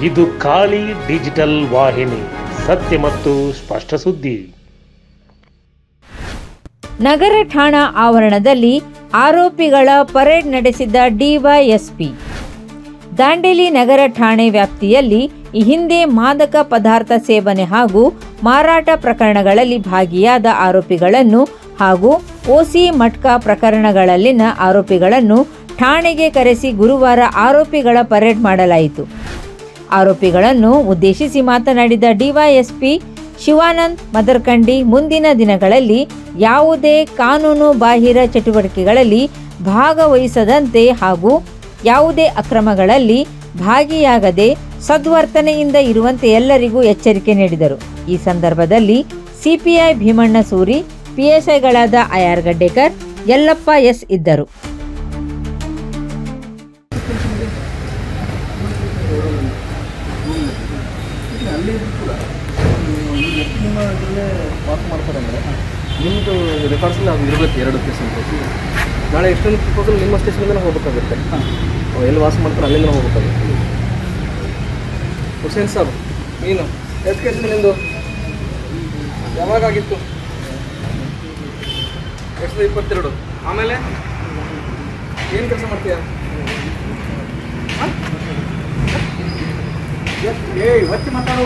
ಇದು ಖಾಲಿ ಡಿಜಿಟಲ್ ವಾಹಿನಿ, ಸತ್ಯ ಮತ್ತು ಸ್ಪಷ್ಟ ಸುದ್ದಿ. ನಗರ ಠಾಣಾ ಆವರಣದಲ್ಲಿ ಆರೋಪಿಗಳ ಪರೇಡ್ ನಡೆಸಿದ ಡಿವೈಎಸ್ಪಿ. ದಾಂಡೇಲಿ ನಗರ ಠಾಣೆ ವ್ಯಾಪ್ತಿಯಲ್ಲಿ ಈ ಹಿಂದೆ ಮಾದಕ ಪದಾರ್ಥ ಸೇವನೆ ಹಾಗೂ ಮಾರಾಟ ಪ್ರಕರಣಗಳಲ್ಲಿ ಭಾಗಿಯಾದ ಆರೋಪಿಗಳನ್ನು ಹಾಗೂ ಓಸಿ ಮಟ್ಕಾ ಪ್ರಕರಣಗಳಲ್ಲಿನ ಆರೋಪಿಗಳನ್ನು ಠಾಣೆಗೆ ಕರೆಸಿ ಗುರುವಾರ ಆರೋಪಿಗಳ ಪರೇಡ್ ಮಾಡಲಾಯಿತು. ಆರೋಪಿಗಳನ್ನು ಉದ್ದೇಶಿಸಿ ಮಾತನಾಡಿದ ಡಿವೈಎಸ್ಪಿ ಶಿವಾನಂದ್ ಮದರ್ಕಂಡಿ ಮುಂದಿನ ದಿನಗಳಲ್ಲಿ ಯಾವುದೇ ಕಾನೂನು ಬಾಹಿರ ಚಟುವಟಿಕೆಗಳಲ್ಲಿ ಭಾಗವಹಿಸದಂತೆ ಹಾಗೂ ಯಾವುದೇ ಅಕ್ರಮಗಳಲ್ಲಿ ಭಾಗಿಯಾಗದೆ ಸದ್ವರ್ತನೆಯಿಂದ ಇರುವಂತೆ ಎಲ್ಲರಿಗೂ ಎಚ್ಚರಿಕೆ ನೀಡಿದರು. ಈ ಸಂದರ್ಭದಲ್ಲಿ ಸಿಪಿಐ ಭೀಮಣ್ಣ ಸೂರಿ, ಪಿಎಸ್ಐಗಳಾದ ಐಆರ್ ಗಡ್ಡೇಕರ್, ಯಲ್ಲಪ್ಪ ಎಸ್ ಇದ್ದರು. ನಿಮ್ಮದು ರೆಕಾರ್ಡ್ಸಲ್ಲಿ ಅದು ಇರಬೇಕು 2 ಕೇಸ್ ಅಂತ. ನಾಳೆ ಎಷ್ಟೊಂದು ಪ್ರಪೋಸಲ್ ನಿಮ್ಮ ಸ್ಟೇಷನಿಂದ ಹೋಗ್ಬೇಕಾಗುತ್ತೆ. ಎಲ್ಲಿ ವಾಸ ಮಾಡ್ತಾರೆ ಅಲ್ಲಿಂದ ಹೋಗ್ಬೇಕಾಗುತ್ತೆ. ಹುಸೇನ್ ಸಾಬ್ ನೀನು ಎಷ್ಟು ಕೇಸ್ ನಿಮ್ಮದು ಯಾವಾಗಾಗಿತ್ತು? 2022. ಆಮೇಲೆ ಏನು ಕೆಲಸ ಮಾಡ್ತೀಯ? ಇವತ್ತು ಮಾತಾಡೋ